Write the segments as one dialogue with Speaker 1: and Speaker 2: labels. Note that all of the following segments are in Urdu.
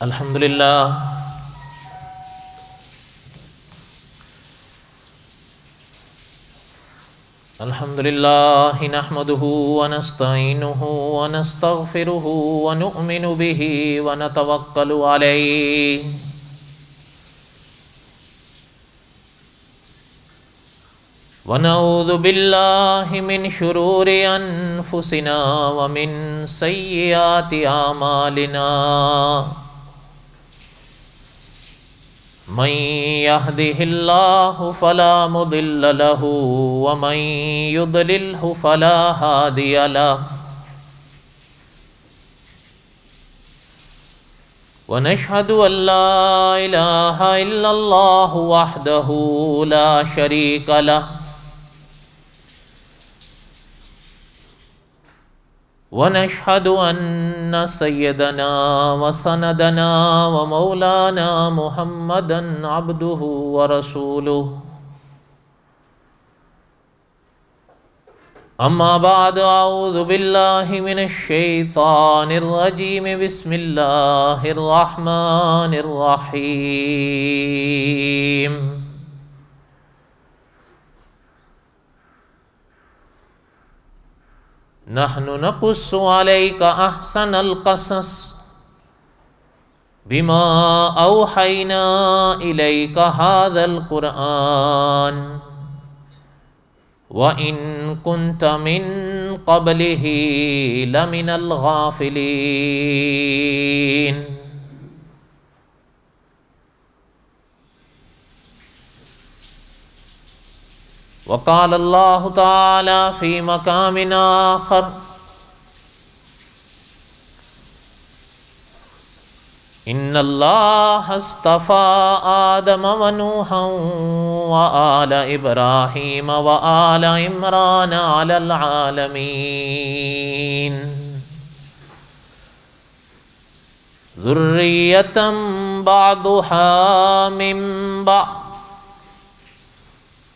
Speaker 1: الحمدللہ نحمده ونستعینه ونستغفره ونؤمن به ونتوکل علیہ ونعوذ باللہ من شرور انفسنا ومن سیئات اعمالنا من يهده الله فلا مضل له ومن يضلله فلا هادي له ونشهد أن لا إله إلا الله وحده لا شريك له ونشهد أن سيدنا وسندنا ومولانا محمدا عبده ورسوله أما بعد أعوذ بالله من الشيطان الرجيم بسم الله الرحمن الرحيم نحن نقص عليك أحسن القصص بما أوحينا إليك هذا القرآن وإن كنت من قبله لمن الغافلين وقال الله تعالى في مقام آخر إن الله اصطفى آدم ونوحا وآل إبراهيم وآل عمران على العالمين ذرية بعضها من بعض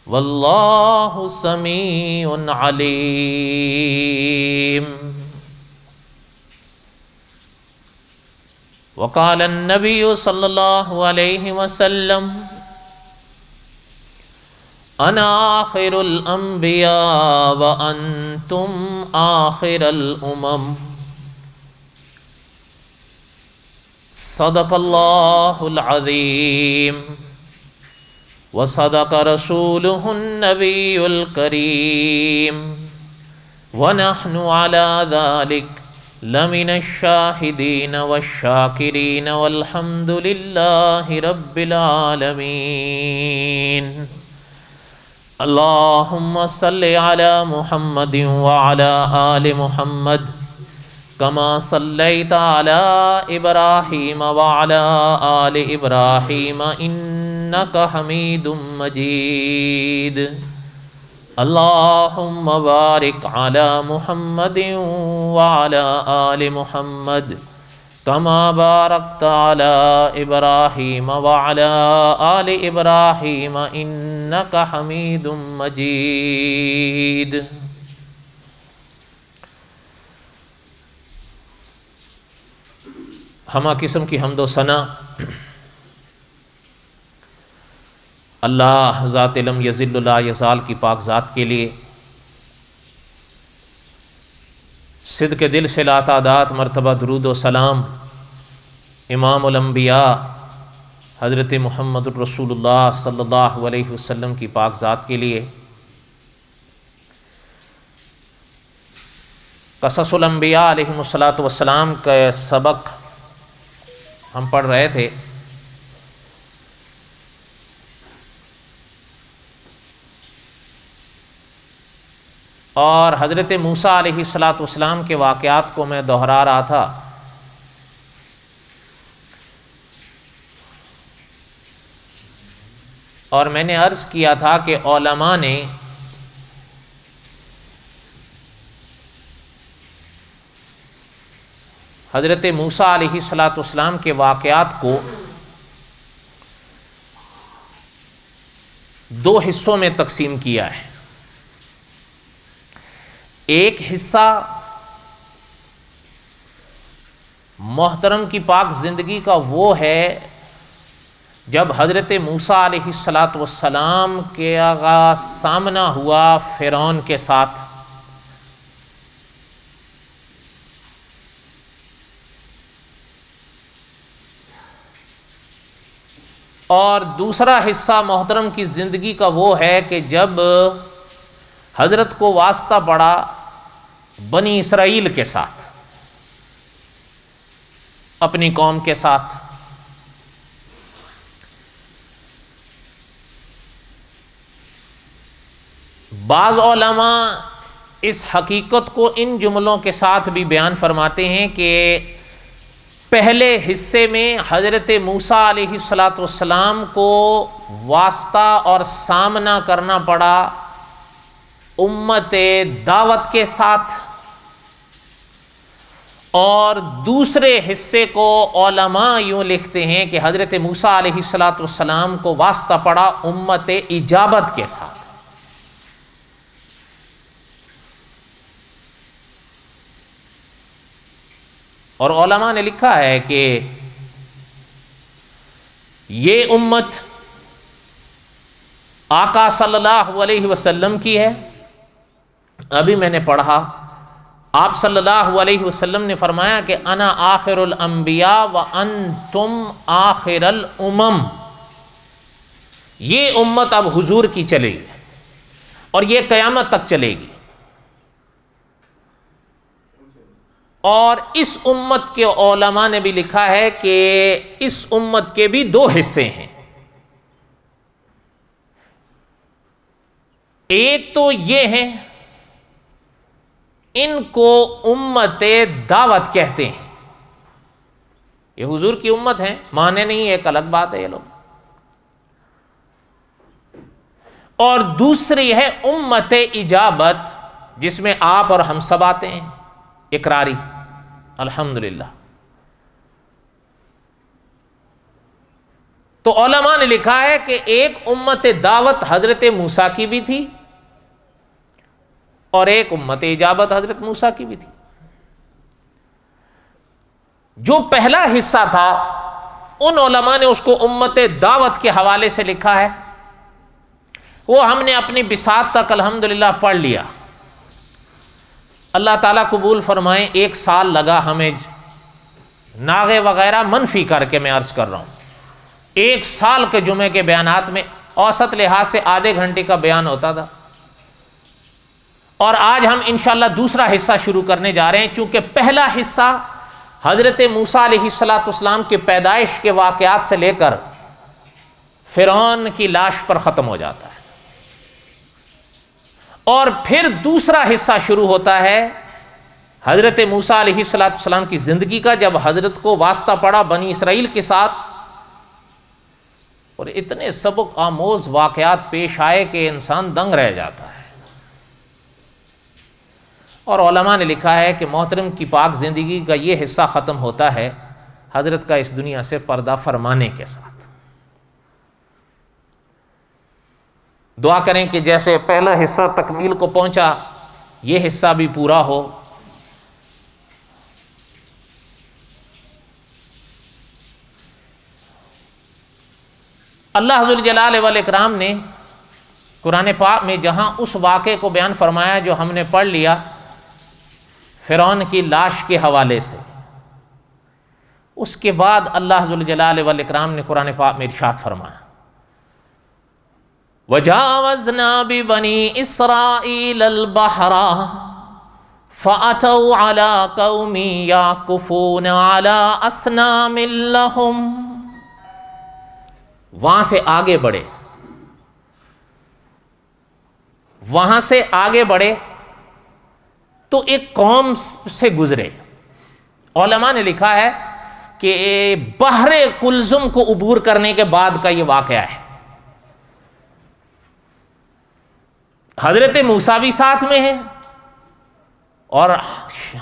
Speaker 1: واللہ سمیع علیم وقال النبی صلی اللہ علیہ وسلم انا آخر الانبیاء وانتم آخر الامم صدق اللہ العظیم وصدق رسوله النبي الكريم ونحن على ذلك لمن الشاهدين والشاكرين والحمد لله رب العالمين اللهم صل على محمد وعلى آل محمد كما صليت على إبراهيم وعلى آل إبراهيم إنك حميد مجيد اللهم بارك على محمد وعلى آل محمد كما باركت على إبراهيم وعلى آل إبراهيم إنك حميد مجيد ہمہ قسم کی حمد و ثنا اللہ ذات لم یزل لا یزال کی پاک ذات کے لیے صدق دل سے لا تعداد مرتبہ درود و سلام امام الانبیاء حضرت محمد الرسول اللہ صلی اللہ علیہ وسلم کی پاک ذات کے لیے قصص الانبیاء علیہم السلام کا سبق ہم پڑھ رہے تھے اور حضرت موسیٰ علیہ السلام کے واقعات کو میں دہرا رہا تھا اور میں نے عرض کیا تھا کہ علماء نے حضرت موسیٰ علیہ السلام کے واقعات کو دو حصوں میں تقسیم کیا ہے. ایک حصہ محترم کی پاک زندگی کا وہ ہے جب حضرت موسیٰ علیہ السلام کے سامنا ہوا فرعون کے ساتھ، اور دوسرا حصہ محترم کی زندگی کا وہ ہے کہ جب حضرت کو واسطہ پڑا بنی اسرائیل کے ساتھ، اپنی قوم کے ساتھ۔ بعض علماء اس حقیقت کو ان جملوں کے ساتھ بھی بیان فرماتے ہیں کہ پہلے حصے میں حضرت موسیٰ علیہ السلام کو واسطہ اور سامنا کرنا پڑا امت دعوت کے ساتھ، اور دوسرے حصے کو علماء یوں لکھتے ہیں کہ حضرت موسیٰ علیہ السلام کو واسطہ پڑا امت اجابت کے ساتھ۔ اور علماء نے لکھا ہے کہ یہ امت آقا صلی اللہ علیہ وسلم کی ہے۔ ابھی میں نے پڑھا، آپ صلی اللہ علیہ وسلم نے فرمایا کہ انا آخر الانبیاء وانتم آخر الامم، یہ امت اب حضور کی چلے گی اور یہ قیامت تک چلے گی۔ اور اس امت کے علماء نے بھی لکھا ہے کہ اس امت کے بھی دو حصے ہیں، ایک تو یہ ہے ان کو امت دعوت کہتے ہیں، یہ حضور کی امت ہے، مانے نہیں ایک الگ بات ہے یہ لوگ، اور دوسری ہے امت اجابت جس میں آپ اور ہم سب آتے ہیں، اقراری، الحمدللہ۔ تو علماء نے لکھا ہے کہ ایک امت دعوت حضرت موسیٰ کی بھی تھی اور ایک امت اجابت حضرت موسیٰ کی بھی تھی۔ جو پہلا حصہ تھا ان علماء نے اس کو امت دعوت کے حوالے سے لکھا ہے، وہ ہم نے اپنی بساط تک الحمدللہ پڑھ لیا، اللہ تعالیٰ قبول فرمائیں۔ 1 سال لگا ہمیں، ناغے وغیرہ منفی کر کے میں عرض کر رہا ہوں، 1 سال کے جمعے کے بیانات میں اوسط لحاظ سے آدھے گھنٹے کا بیان ہوتا تھا، اور آج ہم انشاءاللہ دوسرا حصہ شروع کرنے جا رہے ہیں، چونکہ پہلا حصہ حضرت موسیٰ علیہ السلام کے پیدائش کے واقعات سے لے کر فرعون کی لاش پر ختم ہو جاتا ہے، اور پھر دوسرا حصہ شروع ہوتا ہے حضرت موسیٰ علیہ السلام کی زندگی کا، جب حضرت کو واسطہ پڑا بنی اسرائیل کے ساتھ، اور اتنے سبق آموز واقعات پیش آئے کہ انسان دنگ رہ جاتا ہے۔ اور علماء نے لکھا ہے کہ محترم کی پاک زندگی کا یہ حصہ ختم ہوتا ہے حضرت کا اس دنیا سے پردہ فرمانے کے ساتھ۔ دعا کریں کہ جیسے پہلا حصہ تکمیل کو پہنچا، یہ حصہ بھی پورا ہو۔ اللہ ذوالجلال والاکرام نے قرآن پاک میں جہاں اس واقعے کو بیان فرمایا جو ہم نے پڑھ لیا فرعون کی لاش کے حوالے سے، اس کے بعد اللہ ذوالجلال والاکرام نے قرآن پاک میں ارشاد فرمایا، وَجَاوَزْنَا بِبَنِي إِسْرَائِيلَ الْبَحْرَ فَأَتَوْا عَلَىٰ قَوْمٍ يَعْكُفُونَ عَلَىٰ أَصْنَامٍ لَهُمْ، وہاں سے آگے بڑھے، وہاں سے آگے بڑھے تو ایک قوم سے گزرے۔ علماء نے لکھا ہے کہ بحر کلزم کو عبور کرنے کے بعد کا یہ واقعہ ہے۔ حضرت موسیٰ بھی ساتھ میں ہے، اور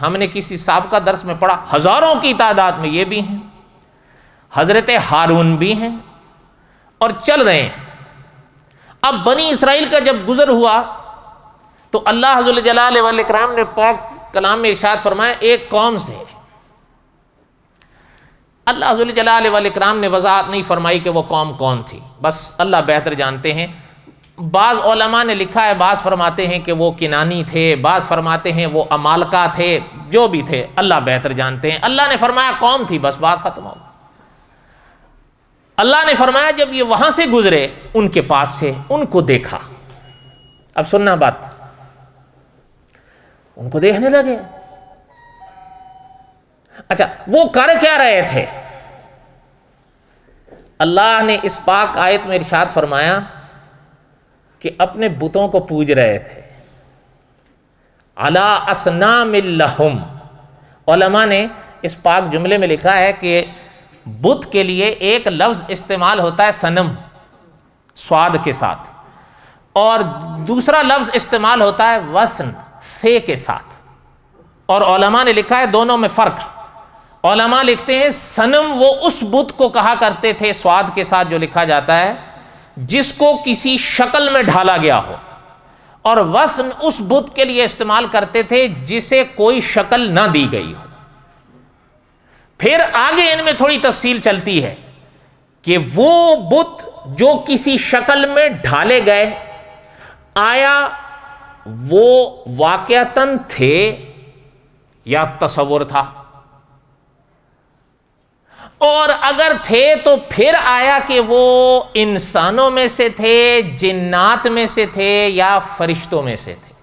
Speaker 1: ہم نے کسی سابقہ درس میں پڑھا ہزاروں کی تعداد میں یہ بھی ہیں، حضرت ہارون بھی ہیں، اور چل رہے ہیں۔ اب بنی اسرائیل کا جب گزر ہوا تو اللہ ذوالجلال والاکرام نے پاک کلام میں ارشاد فرمایا ایک قوم سے، اللہ ذو الجلال والاکرام نے وضاحت نہیں فرمائی کہ وہ قوم کون تھی، بس اللہ بہتر جانتے ہیں۔ بعض علماء نے لکھا ہے، بعض فرماتے ہیں کہ وہ کنانی تھے، بعض فرماتے ہیں وہ امالکہ تھے، جو بھی تھے اللہ بہتر جانتے ہیں۔ اللہ نے فرمایا قوم تھی، بس بات ختم ہو گئی۔ اللہ نے فرمایا جب یہ وہاں سے گزرے ان کے پاس سے، ان کو دیکھا۔ اب سننا بات، ان کو دیکھنے لگے۔ اچھا وہ کر کیا رہے تھے؟ اللہ نے اس پاک آیت میں ارشاد فرمایا کہ اپنے بتوں کو پوج رہے تھے۔ علی اصنام لہم، علماء نے اس پاک جملے میں لکھا ہے کہ بت کے لیے ایک لفظ استعمال ہوتا ہے صنم صاد کے ساتھ، اور دوسرا لفظ استعمال ہوتا ہے وثن سے کے ساتھ، اور علماء نے لکھا ہے دونوں میں فرق۔ علماء لکھتے ہیں صنم وہ اس بت کو کہا کرتے تھے صاد کے ساتھ جو لکھا جاتا ہے جس کو کسی شکل میں ڈھالا گیا ہو، اور وثن اس بت کے لیے استعمال کرتے تھے جسے کوئی شکل نہ دی گئی ہو۔ پھر آگے ان میں تھوڑی تفصیل چلتی ہے کہ وہ بت جو کسی شکل میں ڈھالے گئے، آیا وہ واقعتاً تھے یا تصور تھا، اور اگر تھے تو پھر آیا کہ وہ انسانوں میں سے تھے، جنات میں سے تھے، یا فرشتوں میں سے تھے۔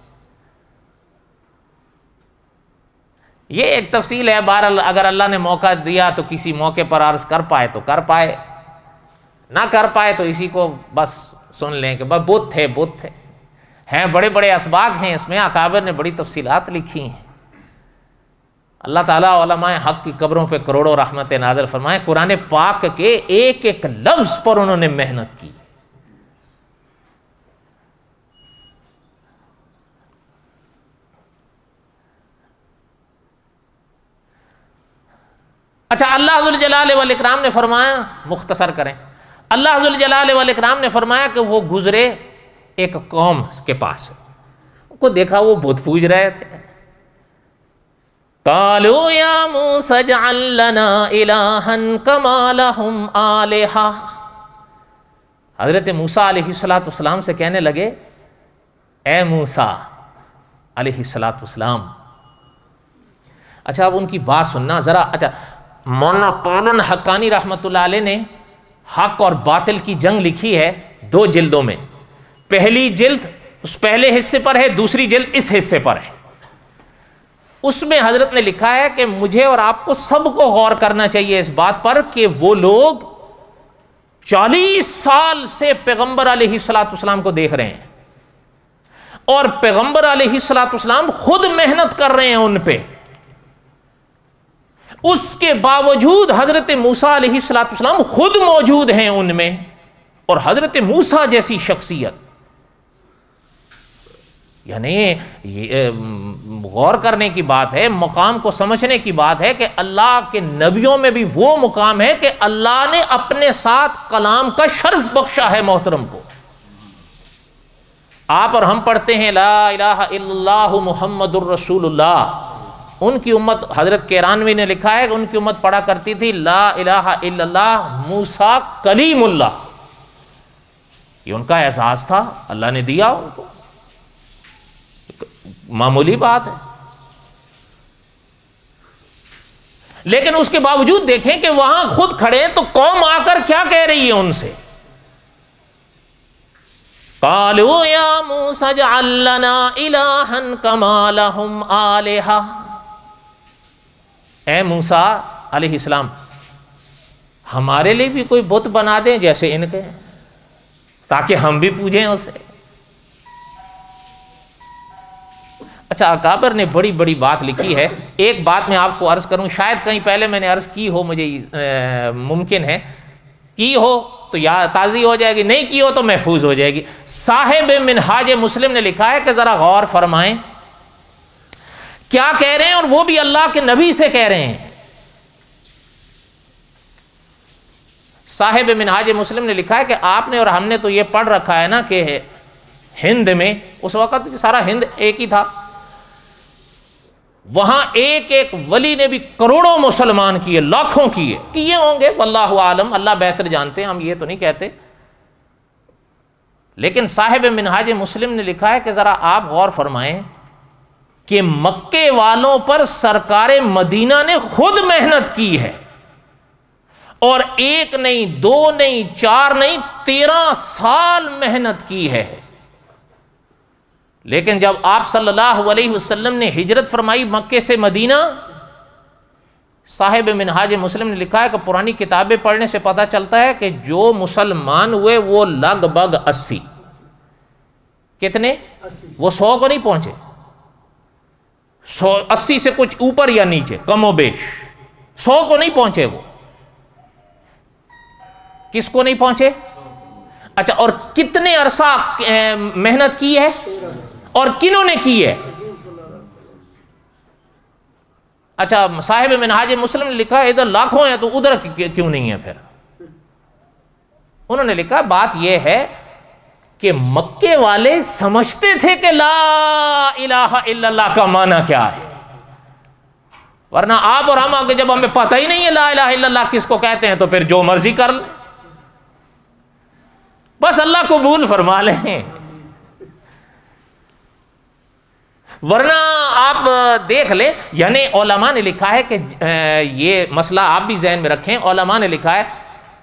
Speaker 1: یہ ایک تفصیل ہے، بہرحال اگر اللہ نے موقع دیا تو کسی موقع پر عرض کر پائے تو کر پائے، نہ کر پائے تو اسی کو بس سن لیں کہ بس بت تھے، بت تھے ہیں۔ بڑے بڑے اسباق ہیں اس میں، اکابر نے بڑی تفصیلات لکھی ہیں۔ اللہ تعالیٰ علماء حق کی قبروں پہ کروڑوں رحمت نازل فرمائے۔ قرآن پاک کے ایک ایک لفظ پر انہوں نے محنت کی۔ اچھا اللہ ذو الجلال والاکرام نے فرمایا، مختصر کریں، اللہ ذو الجلال والاکرام نے فرمایا کہ وہ گزرے ایک قوم کے پاس، ان کو دیکھا وہ بت پوج رہے تھے۔ قالوا یا موسیٰ اجعل لنا الہا کما لہم آلہہ، حضرت موسیٰ علیہ السلام سے کہنے لگے اے موسیٰ علیہ السلام۔ اچھا اب ان کی بات سننا ذرا۔ اچھا مولانا پالن حقانی رحمۃ اللہ علیہ نے حق اور باطل کی جنگ لکھی ہے 2 جلدوں میں۔ پہلی جلد اس پہلے حصے پر ہے، دوسری جلد اس حصے پر ہے۔ اس میں حضرت نے لکھا ہے کہ مجھے اور آپ کو سب کو غور کرنا چاہیے اس بات پر کہ وہ لوگ 40 سال سے پیغمبر علیہ السلام کو دیکھ رہے ہیں، اور پیغمبر علیہ السلام خود محنت کر رہے ہیں ان پہ، اس کے باوجود حضرت موسیٰ علیہ السلام خود موجود ہیں ان میں، اور حضرت موسیٰ جیسی شخصیت، یعنی یہ غور کرنے کی بات ہے، مقام کو سمجھنے کی بات ہے کہ اللہ کے نبیوں میں بھی وہ مقام ہے کہ اللہ نے اپنے ساتھ کلام کا شرف بخشا ہے محترم کو۔ آپ اور ہم پڑھتے ہیں لا الہ الا اللہ محمد الرسول اللہ، ان کی امت، حضرت کیرانوی نے لکھا ہے کہ ان کی امت پڑھا کرتی تھی لا الہ الا اللہ موسیٰ کلیم اللہ، یہ ان کا احساس تھا، اللہ نے دیا ان کو، معمولی بات ہے۔ لیکن اس کے باوجود دیکھیں کہ وہاں خود کھڑے تو قوم آ کر کیا کہہ رہی ہے ان سے، قالوا یا موسیٰ اجعل لنا الہا کما لہم آلہہ، اے موسیٰ علیہ السلام ہمارے لیے بھی کوئی بت بنا دیں جیسے ان کے، تاکہ ہم بھی پوجیں اسے۔ اچھا اکابر نے بڑی بڑی بات لکھی ہے، ایک بات میں آپ کو عرض کروں، شاید کہیں پہلے میں نے عرض کی ہو، مجھے ممکن ہے کی ہو تو یا تازی ہو جائے گی، نہیں کی ہو تو محفوظ ہو جائے گی۔ صاحب منہاج مسلم نے لکھا ہے کہ ذرا غور فرمائیں کیا کہہ رہے ہیں، اور وہ بھی اللہ کے نبی سے کہہ رہے ہیں۔ صاحب منہاج مسلم نے لکھا ہے کہ آپ نے اور ہم نے تو یہ پڑھ رکھا ہے نا کہ ہند میں، اس وقت سارا ہند ایک ہی تھا، وہاں ایک ایک ولی نے بھی کروڑوں مسلمان کیے، لاکھوں کیے ہوں گے، واللہ عالم، اللہ بہتر جانتے ہیں، ہم یہ تو نہیں کہتے۔ لیکن صاحب منہاج مسلم نے لکھا ہے کہ ذرا آپ غور فرمائیں کہ مکے والوں پر سرکار مدینہ نے خود محنت کی ہے، اور ایک نہیں، دو نہیں، چار نہیں، 13 سال محنت کی ہے۔ لیکن جب آپ صلی اللہ علیہ وسلم نے ہجرت فرمائی مکے سے مدینہ، صاحب منہاج مسلم نے لکھا ہے کہ پرانی کتابیں پڑھنے سے پتہ چلتا ہے کہ جو مسلمان ہوئے وہ لگ بھگ 80، کتنے؟ وہ 100 کو نہیں پہنچے، 80 سے کچھ اوپر یا نیچے، کم و بیش 100 کو نہیں پہنچے۔ وہ کس کو نہیں پہنچے؟ اچھا، اور کتنے عرصہ محنت کی ہے اور کنہوں نے کی ہے؟ اچھا، صاحب منہاج مسلم نے لکھا ہے ادھر لاکھوں ہیں تو ادھر کیوں نہیں ہے؟ پھر انہوں نے لکھا بات یہ ہے کہ مکے والے سمجھتے تھے کہ لا الہ الا اللہ کا معنی کیا ہے، ورنہ آپ اور ہم آگے جب ہمیں پتہ ہی نہیں ہے لا الہ الا اللہ کس کو کہتے ہیں تو پھر جو مرضی کر لیں، بس اللہ قبول فرما لیں۔ ورنہ آپ دیکھ لیں، یعنی علماء نے لکھا ہے کہ یہ مسئلہ آپ بھی ذہن میں رکھیں، علماء نے لکھا ہے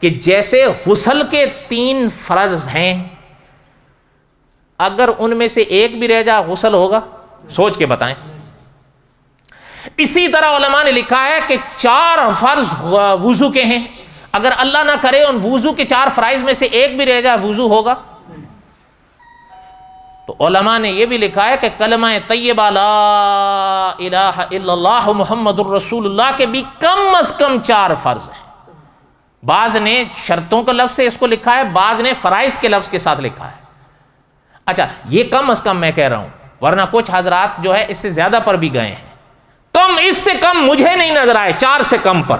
Speaker 1: کہ جیسے غسل کے 3 فرض ہیں، اگر ان میں سے ایک بھی رہ جائے غسل ہوگا؟ سوچ کے بتائیں۔ اسی طرح علماء نے لکھا ہے کہ 4 فرض وضو کے ہیں، اگر اللہ نہ کرے ان وضو کے 4 فرائض میں سے ایک بھی رہ جائے وضو ہوگا؟ تو علماء نے یہ بھی لکھا ہے کہ کلمہ طیبہ لا الہ الا اللہ محمد الرسول اللہ کے بھی کم از کم 4 فرض ہیں۔ بعض نے شرطوں کے لفظ سے اس کو لکھا ہے، بعض نے فرائض کے لفظ کے ساتھ لکھا ہے۔ اچھا، یہ کم از کم میں کہہ رہا ہوں، ورنہ کچھ حضرات جو ہے اس سے زیادہ پر بھی گئے ہیں، کم اس سے کم مجھے نہیں نظر آئے 4 سے کم پر۔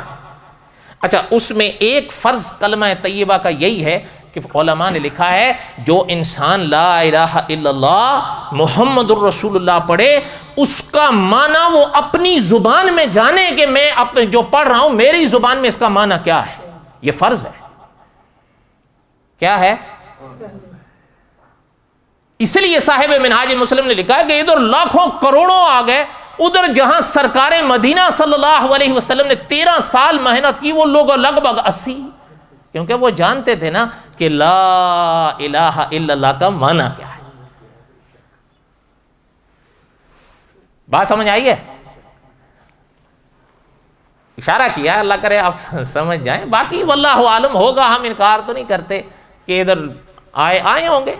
Speaker 1: اچھا، اس میں ایک فرض کلمہ طیبہ کا یہی ہے کہ علماء نے لکھا ہے جو انسان لا الہ الا اللہ محمد الرسول اللہ پڑھے، اس کا معنی وہ اپنی زبان میں جانے کہ میں جو پڑھ رہا ہوں میری زبان میں اس کا معنی کیا ہے، یہ فرض ہے۔ کیا ہے؟ اس لیے صاحب منہاج مسلم نے لکھا ہے کہ ادھر لاکھوں کروڑوں آ گئے، ادھر جہاں سرکار مدینہ صلی اللہ علیہ وسلم نے 13 سال محنت کی، وہ لوگ لگ بھگ 80، کیونکہ وہ جانتے تھے نا کہ لا الہ الا اللہ کا معنی کیا ہے۔ بات سمجھ آئی ہے؟ اشارہ کیا، اللہ کرے آپ سمجھ جائیں، باقی واللہ عالم ہوگا، ہم انکار تو نہیں کرتے کہ ادھر آئے ہوں گے۔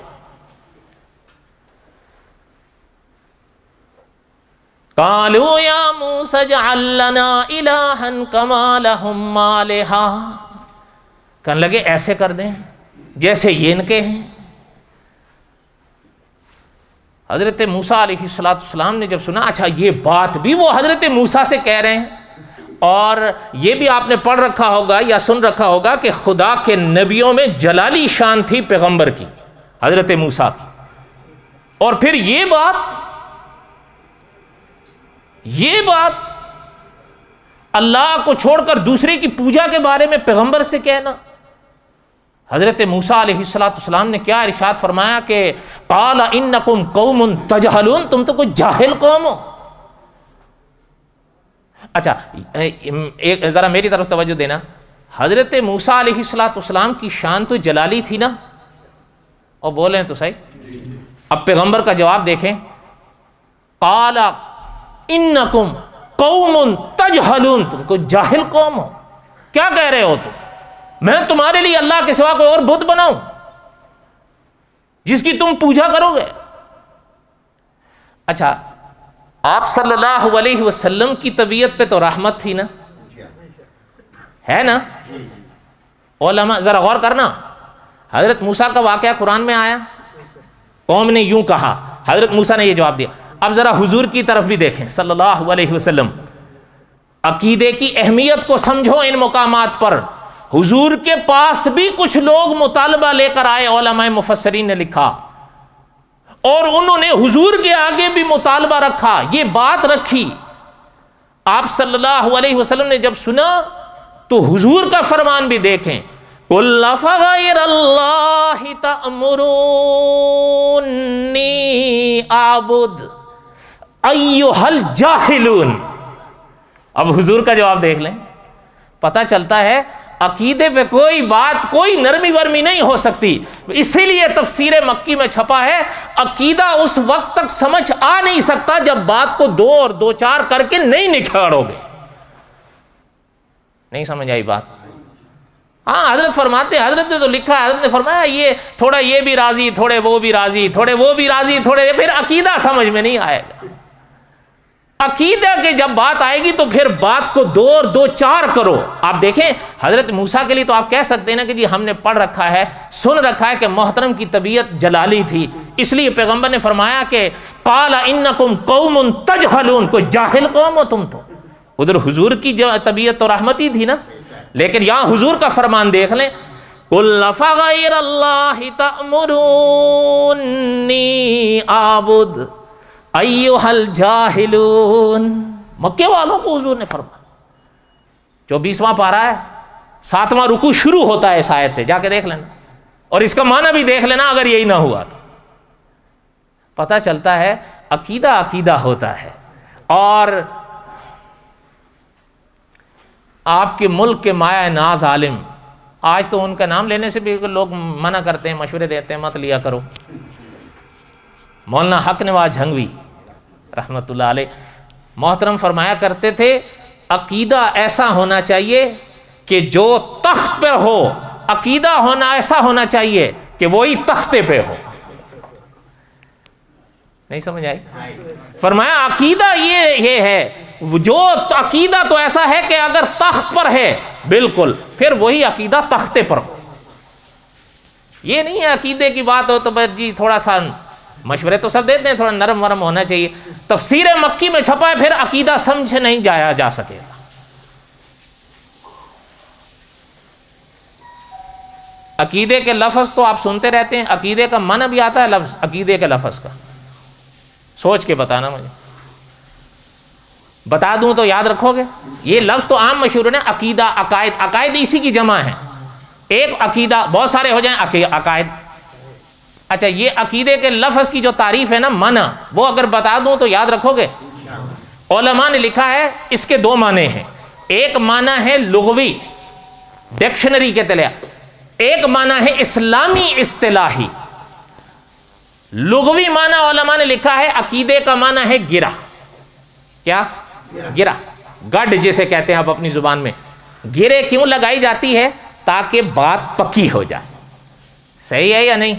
Speaker 1: قالوا یا موسیٰ اجعل لنا الہا کما لہم آلہہ، کہنے لگے ایسے کر دیں جیسے یہ ان کے ہیں۔ حضرت موسیٰ علیہ السلام نے جب سنا، اچھا یہ بات بھی وہ حضرت موسیٰ سے کہہ رہے ہیں، اور یہ بھی آپ نے پڑھ رکھا ہوگا یا سن رکھا ہوگا کہ خدا کے نبیوں میں جلالی شان تھی پیغمبر کی، حضرت موسیٰ کی، اور پھر یہ بات اللہ کو چھوڑ کر دوسرے کی پوجا کے بارے میں پیغمبر سے کہنا۔ حضرت موسیٰ علیہ السلام نے کیا ارشاد فرمایا کہ قال انکم قوم تجہلون، تم تو کوئی جاہل قوم ہو۔ اچھا، ذرا میری طرف توجہ دینا، حضرت موسیٰ علیہ السلام کی شان تو جلالی تھی نا، اور بولیں تو صحیح۔ اب پیغمبر کا جواب دیکھیں، قال انکم قوم تجہلون، تم کو جاہل قوم ہو، کیا کہہ رہے ہو تم؟ میں تمہارے لیے اللہ کے سوا کوئی اور بت بناؤں جس کی تم پوجا کرو گے؟ اچھا، آپ صلی اللہ علیہ وسلم کی طبیعت پہ تو رحمت تھی نا، ہے نا؟ علماء ذرا غور کرنا، حضرت موسیٰ کا واقعہ قرآن میں آیا، قوم نے یوں کہا، حضرت موسیٰ نے یہ جواب دیا۔ اب ذرا حضور کی طرف بھی دیکھیں صلی اللہ علیہ وسلم، عقیدے کی اہمیت کو سمجھو ان مقامات پر۔ حضور کے پاس بھی کچھ لوگ مطالبہ لے کر آئے، علماء مفسرین نے لکھا، اور انہوں نے حضور کے آگے بھی مطالبہ رکھا، یہ بات رکھی آپ صلی اللہ علیہ وسلم نے جب سنا تو حضور کا فرمان بھی دیکھیں، قُلْ فَغَيْرَ اللَّهِ تَأْمُرُونِّي أَعْبُدْ أَيُّهَا الْجَاهِلُونَ۔ اب حضور کا جواب دیکھ لیں، پتہ چلتا ہے عقیدے پہ کوئی بات، کوئی نرمی ورمی نہیں ہو سکتی، اسی لیے تفسیر مکی میں چھپا ہے عقیدہ اس وقت تک سمجھ آ نہیں سکتا جب بات کو دو اور دو چار کر کے نہیں نکھاڑو گے۔ نہیں سمجھ آئی بات؟ ہاں حضرت فرماتے، حضرت نے تو لکھا ہے، حضرت نے فرمایا یہ تھوڑا یہ بھی راضی، تھوڑے وہ بھی راضی، تھوڑے وہ بھی راضی، تھوڑے، پھر عقیدہ سمجھ میں نہیں آئے گا۔ عقیدہ کی جب بات آئے گی تو پھر بات کو دو اور دو چار کرو۔ آپ دیکھیں حضرت موسیٰ کے لیے تو آپ کہہ سکتے ہیں نا کہ جی ہم نے پڑھ رکھا ہے، سن رکھا ہے کہ محترم کی طبیعت جلالی تھی، اس لیے پیغمبر نے فرمایا کہ قال انکم قوم تجہلون، کوئی جاہل قوم ہو تم تو۔ ادھر حضور کی جو طبیعت تو رحمتی تھی نا، لیکن یہاں حضور کا فرمان دیکھ لیں، قُلْ فَغَيْرَ اللَّهِ تَأْمُرُونِّي أَعْبُدْ أَيُّهَا الْجَاهِلُونَ۔ مکے والوں کو حضور نے فرمایا، 24واں پارہ ہے، 7واں رکوع شروع ہوتا ہے اس آیت سے، جا کے دیکھ لینا، اور اس کا معنی بھی دیکھ لینا اگر یہی نہ ہوا تو پتہ چلتا ہے عقیدہ عقیدہ ہوتا ہے۔ اور آپ کے ملک کے مایہ ناز عالم، آج تو ان کا نام لینے سے بھی لوگ منع کرتے ہیں، مشورے دیتے ہیں مت لیا کرو، مولانا حق نواز جھنگوی رحمت اللہ علیہ محترم فرمایا کرتے تھے عقیدہ ایسا ہونا چاہیے کہ جو تخت پر ہو، عقیدہ ہونا ایسا ہونا چاہیے کہ وہی تختے پہ ہو۔ نہیں سمجھ آئی؟ فرمایا عقیدہ یہ ہے، جو عقیدہ تو ایسا ہے کہ اگر تخت پر ہے بالکل، پھر وہی عقیدہ تختے پر ہو۔ یہ نہیں ہے عقیدے کی بات ہو تو بس جی تھوڑا سا مشورے تو سب دیتے ہیں، تھوڑا نرم ورم ہونا چاہیے۔ تفسیر مکی میں چھپا ہے، پھر عقیدہ سمجھ نہیں جایا جا سکے گا۔ عقیدے کے لفظ تو آپ سنتے رہتے ہیں، عقیدے کا معنی بھی آتا ہے لفظ عقیدے کے لفظ کا، سوچ کے بتانا مجھے، بتا دوں تو یاد رکھو گے؟ یہ لفظ تو عام مشہور ہے، عقیدہ، عقائد، عقائد اسی کی جمع ہے، ایک عقیدہ بہت سارے ہو جائیں عقائد۔ اچھا یہ عقیدے کے لفظ کی جو تعریف ہے نا، معنی، وہ اگر بتا دوں تو یاد رکھو گے؟ علماء نے لکھا ہے اس کے دو معنی ہیں، ایک معنی ہے لغوی ڈکشنری کے تحت، ایک معنی ہے اسلامی اصطلاحی۔ لغوی معنی علماء نے لکھا ہے عقیدے کا معنی ہے گرہ، کیا؟ گرہ، گڈ جسے کہتے ہیں آپ اپنی زبان میں۔ گرے کیوں لگائی جاتی ہے؟ تاکہ بات پکی ہو جائے۔ صحیح ہے یا نہیں؟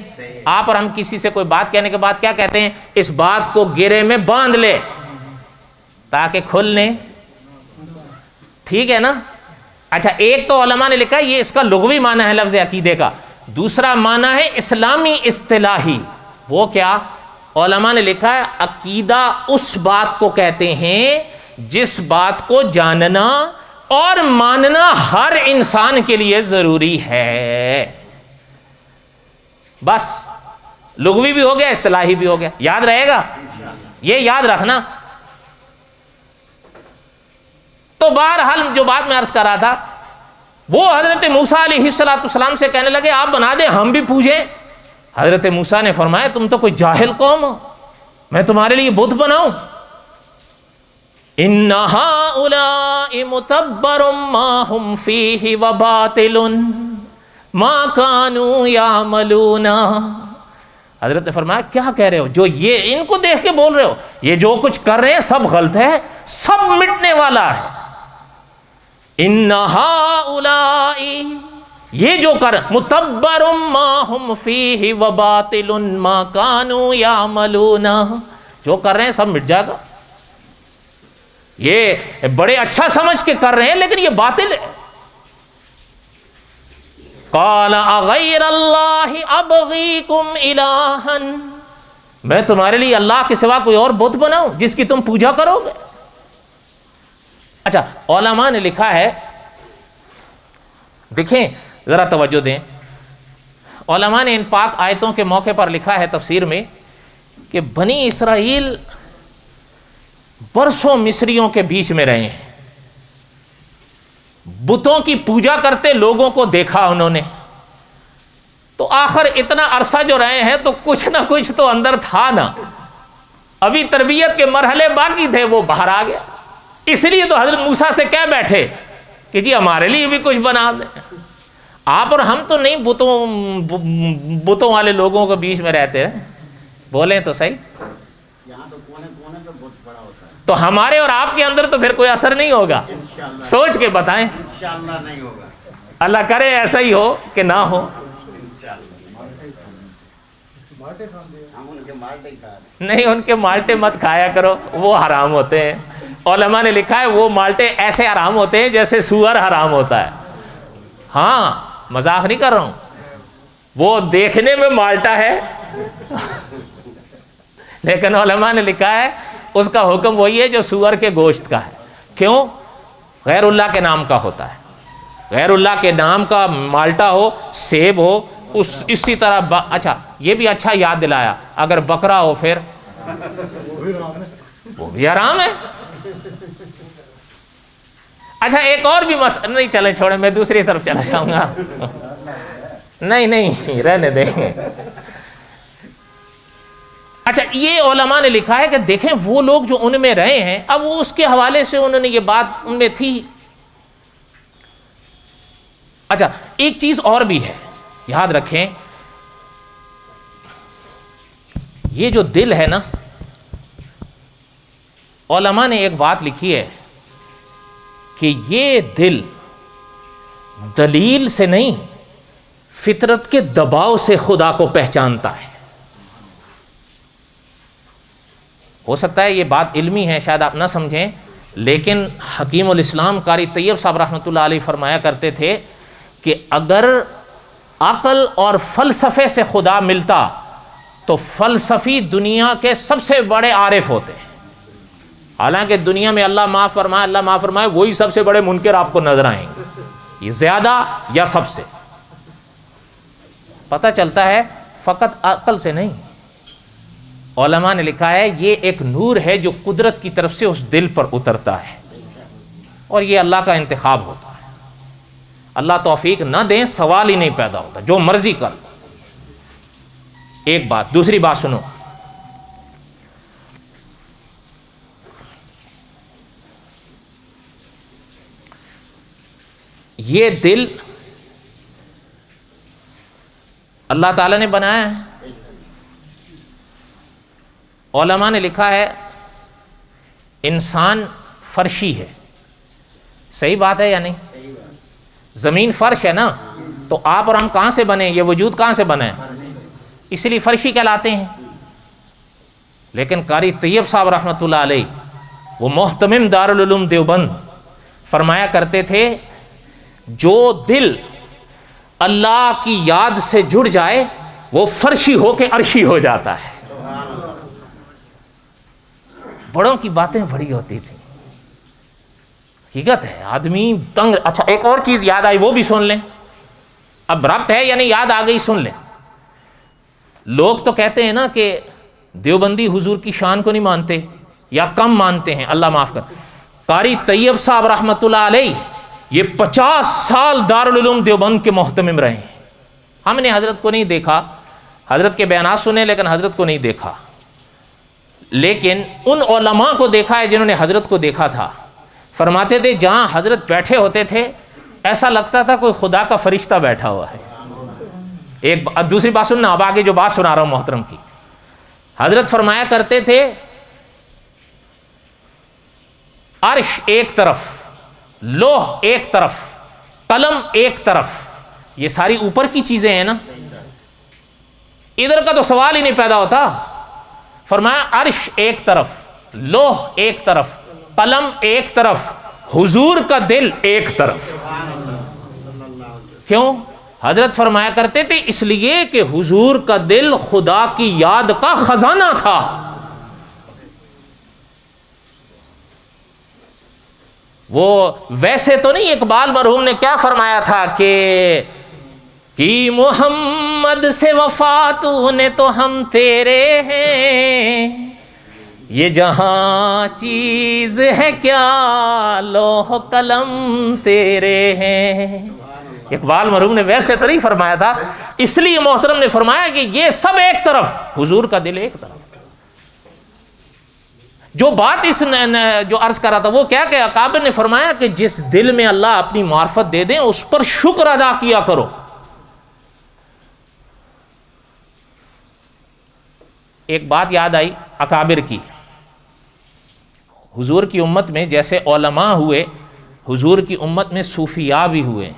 Speaker 1: آپ اور ہم کسی سے کوئی بات کہنے کے بعد کیا کہتے ہیں؟ اس بات کو گرے میں باندھ لے تاکہ کھل لیں، ٹھیک ہے نا؟ اچھا ایک تو علماء نے لکھا ہے یہ اس کا لغوی معنی ہے لفظ عقیدے کا، دوسرا معنی ہے اسلامی اصطلاحی۔ وہ کیا؟ علماء نے لکھا ہے عقیدہ اس بات کو کہتے ہیں جس بات کو جاننا اور ماننا ہر انسان کے لیے ضروری ہے۔ بس لغوی بھی ہو گیا، اصطلاحی بھی ہو گیا، یاد رہے گا؟ یہ یاد رکھنا۔ تو بہرحال جو بات میں عرض کر رہا تھا، وہ حضرت موسیٰ علیہ السلام سے کہنے لگے آپ بنا دیں، ہم بھی پوجیں۔ حضرت موسیٰ نے فرمایا تم تو کوئی جاہل قوم ہو، میں تمہارے لیے بت بناؤں؟ ان ہؤلاء متبر ما هم فیہ وباطل ما كانوا یعملون۔ حضرت نے فرمایا کیا کہہ رہے ہو؟ جو یہ ان کو دیکھ کے بول رہے ہو، یہ جو کچھ کر رہے ہیں سب غلط ہے، سب مٹنے والا ہے۔ ان ہؤلاء، یہ جو کر، متبر ما هم فیہ وباطل ما كانوا یعملون، جو کر رہے ہیں سب مٹ جائے گا۔ یہ بڑے اچھا سمجھ کے کر رہے ہیں لیکن یہ باطل ہے۔ قال اغیر اللہ ابغیکم الہا، میں تمہارے لیے اللہ کے سوا کوئی اور بت بناؤں جس کی تم پوجا کرو گے؟ اچھا علماء نے لکھا ہے، دیکھیں ذرا توجہ دیں، علماء نے ان پاک آیتوں کے موقع پر لکھا ہے تفسیر میں کہ بنی اسرائیل برسوں مصریوں کے بیچ میں رہے ہیں، بتوں کی پوجا کرتے لوگوں کو دیکھا انہوں نے، تو آخر اتنا عرصہ جو رہے ہیں تو کچھ نہ کچھ تو اندر تھا نا، ابھی تربیت کے مرحلے باقی تھے، وہ باہر آ گیا۔ اس لیے تو حضرت موسیٰ سے کہہ بیٹھے کہ جی ہمارے لیے بھی کچھ بنا دیں، آپ اور ہم تو نہیں بتوں والے لوگوں کے بیچ میں رہتے ہیں، بولیں تو صحیح، تو ہمارے اور آپ کے اندر تو پھر کوئی اثر نہیں ہوگا، سوچ کے بتائیں،
Speaker 2: انشاءاللہ نہیں ہوگا،
Speaker 1: اللہ کرے ایسا ہی ہو کہ نہ ہو۔ نہیں، ان کے مالٹے مت کھایا کرو، وہ حرام ہوتے ہیں، علماء نے لکھا ہے وہ مالٹے ایسے حرام ہوتے ہیں جیسے سور حرام ہوتا ہے، ہاں مذاق نہیں کر رہا ہوں، وہ دیکھنے میں مالٹا ہے لیکن علماء نے لکھا ہے اس کا حکم وہی ہے جو سور کے گوشت کا ہے۔ کیوں؟ غیر اللہ کے نام کا ہوتا ہے، غیر اللہ کے نام کا مالٹا ہو، سیب ہو، اسی طرح اچھا یہ بھی اچھا یاد دلایا، اگر بکرا ہو پھر وہ بھی حرام ہے۔ اچھا ایک اور بھی مسئلہ، نہیں چلیں چھوڑیں، میں دوسری طرف چلا جاؤں گا، نہیں رہنے دیں۔ اچھا یہ علماء نے لکھا ہے کہ دیکھیں وہ لوگ جو ان میں رہے ہیں، اب وہ اس کے حوالے سے انہوں نے یہ بات ان میں تھی۔ اچھا ایک چیز اور بھی ہے، یاد رکھیں یہ جو دل ہے نا، علماء نے ایک بات لکھی ہے کہ یہ دل دلیل سے نہیں، فطرت کے دباؤ سے خدا کو پہچانتا ہے۔ ہو سکتا ہے یہ بات علمی ہے، شاید آپ نہ سمجھیں، لیکن حکیم الاسلام قاری طیب صاحب رحمۃ اللہ علیہ فرمایا کرتے تھے کہ اگر عقل اور فلسفے سے خدا ملتا تو فلسفی دنیا کے سب سے بڑے عارف ہوتے ہیں، حالانکہ دنیا میں اللہ معاف فرمائے وہی سب سے بڑے منکر آپ کو نظر آئیں گے، یہ زیادہ یا سب سے پتہ چلتا ہے فقط عقل سے نہیں۔ علماء نے لکھا ہے یہ ایک نور ہے جو قدرت کی طرف سے اس دل پر اترتا ہے، اور یہ اللہ کا انتخاب ہوتا ہے، اللہ توفیق نہ دیں سوال ہی نہیں پیدا ہوتا، جو مرضی کر۔ ایک بات، دوسری بات سنو، یہ دل اللہ تعالیٰ نے بنایا ہے۔ علماء نے لکھا ہے انسان فرشی ہے، صحیح بات ہے یا نہیں؟ زمین فرش ہے نا، تو آپ اور ہم کہاں سے بنے؟ یہ وجود کہاں سے بنا ہے؟ اس لیے فرشی کہلاتے ہیں۔ لیکن قاری طیب صاحب رحمۃ اللہ علیہ، وہ محتمم دارالعلوم دیوبند، فرمایا کرتے تھے جو دل اللہ کی یاد سے جڑ جائے وہ فرشی ہو کے عرشی ہو جاتا ہے۔ بڑوں کی باتیں بڑی ہوتی تھیں، حقیقت ہے، آدمی تنگ۔ اچھا ایک اور چیز یاد آئی، وہ بھی سن لیں، اب ربط ہے یعنی یاد آ گئی، سن لیں۔ لوگ تو کہتے ہیں نا کہ دیوبندی حضور کی شان کو نہیں مانتے یا کم مانتے ہیں، اللہ معاف کر۔ قاری طیب صاحب رحمۃ اللہ علیہ یہ 50 سال دارالعلوم دیوبند کے محتمم رہے ہیں۔ ہم نے حضرت کو نہیں دیکھا، حضرت کے بیانات سنے لیکن حضرت کو نہیں دیکھا، لیکن ان علماء کو دیکھا ہے جنہوں نے حضرت کو دیکھا تھا۔ فرماتے تھے جہاں حضرت بیٹھے ہوتے تھے ایسا لگتا تھا کوئی خدا کا فرشتہ بیٹھا ہوا ہے۔ ایک دوسری بات سننا، اب آگے جو بات سنا رہا ہوں محترم کی، حضرت فرمایا کرتے تھے عرش ایک طرف، لوح ایک طرف، قلم ایک طرف، یہ ساری اوپر کی چیزیں ہیں نا، ادھر کا تو سوال ہی نہیں پیدا ہوتا۔ فرمایا عرش ایک طرف، لوح ایک طرف، قلم ایک طرف، حضور کا دل ایک طرف۔ کیوں؟ حضرت فرمایا کرتے تھے اس لیے کہ حضور کا دل خدا کی یاد کا خزانہ تھا۔ وہ ویسے تو نہیں، اقبال مرحوم نے کیا فرمایا تھا کہ کی محمد سے وفا تو نے تو ہم تیرے ہیں، یہ جہاں چیز ہے کیا لوح قلم تیرے ہیں. اقبال مرحوم نے ویسے تو نہیں فرمایا تھا، اس لیے محترم نے فرمایا کہ یہ سب ایک طرف، حضور کا دل ایک طرف. جو بات اس جو عرض کر رہا تھا وہ کیا کہ اکابر نے فرمایا کہ جس دل میں اللہ اپنی معرفت دے دیں اس پر شکر ادا کیا کرو. ایک بات یاد آئی اکابر کی. حضور کی امت میں جیسے علماء ہوئے، حضور کی امت میں صوفیاء بھی ہوئے.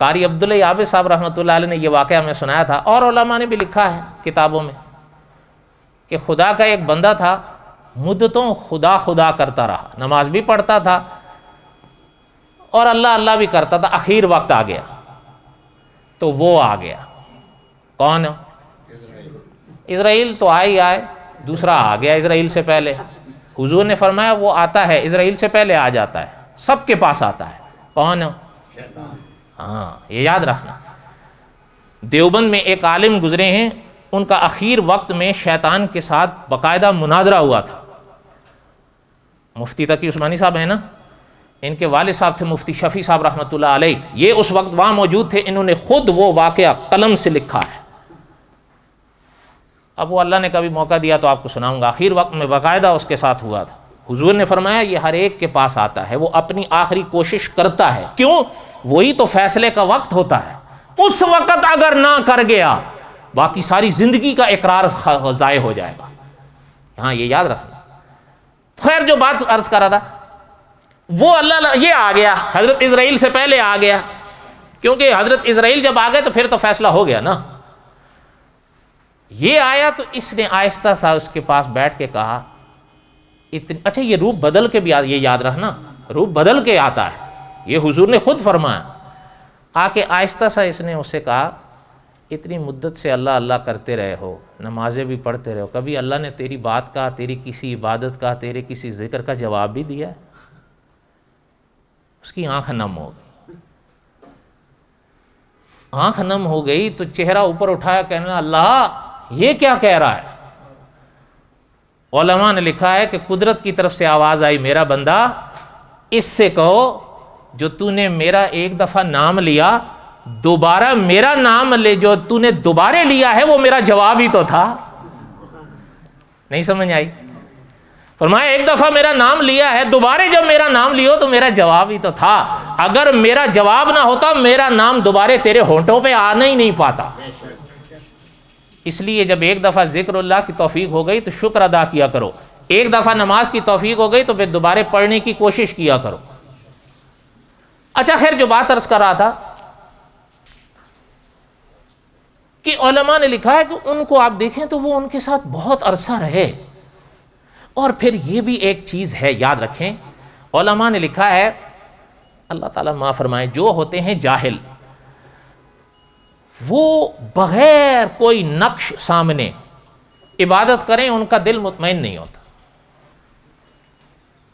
Speaker 1: قاری عبداللہ یابی صاحب رحمۃ اللہ علیہ نے یہ واقعہ میں سنایا تھا، اور علماء نے بھی لکھا ہے کتابوں میں، کہ خدا کا ایک بندہ تھا، مدتوں خدا خدا کرتا رہا، نماز بھی پڑھتا تھا اور اللہ اللہ بھی کرتا تھا. اخیر وقت آ گیا تو وہ آ گیا. کون؟ اسرائیل تو آئے دوسرا آ گیا اسرائیل سے پہلے. حضور نے فرمایا وہ آتا ہے اسرائیل سے پہلے آ جاتا ہے، سب کے پاس آتا ہے. کون؟ ہاں، یہ یاد رکھنا. دیوبند میں ایک عالم گزرے ہیں، ان کا اخیر وقت میں شیطان کے ساتھ باقاعدہ مناظرہ ہوا تھا. مفتی تقی عثمانی صاحب ہیں نا، ان کے والد صاحب تھے مفتی شفیع صاحب رحمۃ اللہ علیہ، یہ اس وقت وہاں موجود تھے. انہوں نے خود وہ واقعہ قلم سے لکھا ہے. اب وہ اللہ نے کبھی موقع دیا تو آپ کو سناؤں گا. آخر وقت میں باقاعدہ اس کے ساتھ ہوا تھا. حضور نے فرمایا یہ ہر ایک کے پاس آتا ہے، وہ اپنی آخری کوشش کرتا ہے. کیوں؟ وہی تو فیصلے کا وقت ہوتا ہے. اس وقت اگر نہ کر گیا باقی ساری زندگی کا اقرار ضائع ہو جائے گا. ہاں، یہ یاد رکھنا. خیر، جو بات عرض کر رہا تھا وہ اللہ یہ آ گیا، حضرت اسرائیل سے پہلے آ گیا، کیونکہ حضرت اسرائیل جب آ گئے تو پھر تو فیصلہ ہو گیا نا. یہ آیا تو اس نے آہستہ سا اس کے پاس بیٹھ کے کہا اچھا یہ روپ بدل کے بھی یہ یاد رکھنا، روپ بدل کے آتا ہے، یہ حضور نے خود فرمایا. آ کے آہستہ سا اس نے اس سے کہا اتنی مدت سے اللہ اللہ کرتے رہے ہو، نمازیں بھی پڑھتے رہے ہو، کبھی اللہ نے تیری بات کا، تیری کسی عبادت کا، تیرے کسی ذکر کا جواب بھی دیا ہے؟ اس کی آنکھ نم ہو گئی. آنکھ نم ہو گئی تو چہرہ اوپر اٹھایا، کہنے لگا اللہ یہ کیا کہہ رہا ہے؟ علماء نے لکھا ہے کہ قدرت کی طرف سے آواز آئی، میرا بندہ اس سے کہو جو تو نے میرا ایک دفعہ نام لیا، دوبارہ میرا نام لے، جو تو نے دوبارہ لیا ہے وہ میرا جواب ہی تو تھا. نہیں سمجھ آئی؟ فرمایا ایک دفعہ میرا نام لیا ہے، دوبارہ جب میرا نام لیو تو میرا جواب ہی تو تھا. اگر میرا جواب نہ ہوتا میرا نام دوبارہ تیرے ہونٹوں پہ آنا ہی نہیں پاتا. اس لیے جب ایک دفعہ ذکر اللہ کی توفیق ہو گئی تو شکر ادا کیا کرو، ایک دفعہ نماز کی توفیق ہو گئی تو پھر دوبارہ پڑھنے کی کوشش کیا کرو. اچھا خیر، جو بات عرض کر رہا تھا کہ علماء نے لکھا ہے کہ ان کو آپ دیکھیں تو وہ ان کے ساتھ بہت عرصہ رہے. اور پھر یہ بھی ایک چیز ہے یاد رکھیں، علماء نے لکھا ہے، اللہ تعالیٰ معاف فرمائے، جو ہوتے ہیں جاہل وہ بغیر کوئی نقش سامنے عبادت کریں ان کا دل مطمئن نہیں ہوتا.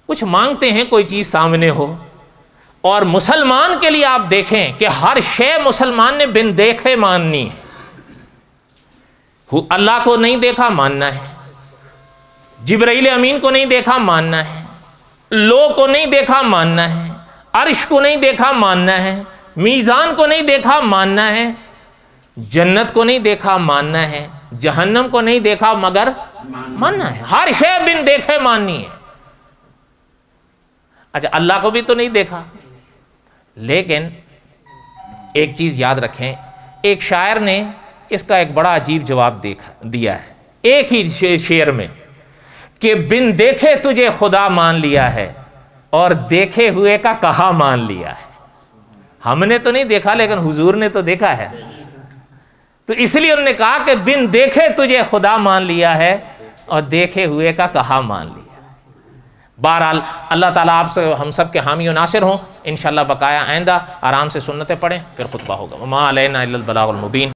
Speaker 1: کچھ مانگتے ہیں کوئی چیز سامنے ہو، اور مسلمان کے لیے آپ دیکھیں کہ ہر شے مسلمان نے بن دیکھے ماننی ہے. اللہ کو نہیں دیکھا ماننا ہے، جبرائیل امین کو نہیں دیکھا ماننا ہے، لو کو نہیں دیکھا ماننا ہے، عرش کو نہیں دیکھا ماننا ہے، میزان کو نہیں دیکھا ماننا ہے، جنت کو نہیں دیکھا ماننا ہے، جہنم کو نہیں دیکھا مگر ماننا ہے. ہر شے بن دیکھے ماننی ہے. اچھا اللہ کو بھی تو نہیں دیکھا، لیکن ایک چیز یاد رکھیں، ایک شاعر نے اس کا ایک بڑا عجیب جواب دیا ہے ایک ہی شعر میں، کہ بن دیکھے تجھے خدا مان لیا ہے اور دیکھے ہوئے کا کہا مان لیا ہے. ہم نے تو نہیں دیکھا لیکن حضور نے تو دیکھا ہے. تو اس لیے انہوں نے کہا کہ بن دیکھے تجھے خدا مان لیا ہے اور دیکھے ہوئے کا کہا مان لیا. بہرحال اللہ تعالیٰ آپ سے ہم سب کے حامی و ناصر ہوں. انشاءاللہ بقایا آئندہ آرام سے سنتیں پڑھیں، پھر خطبہ ہوگا. وما علینا الا البلاغ المبین.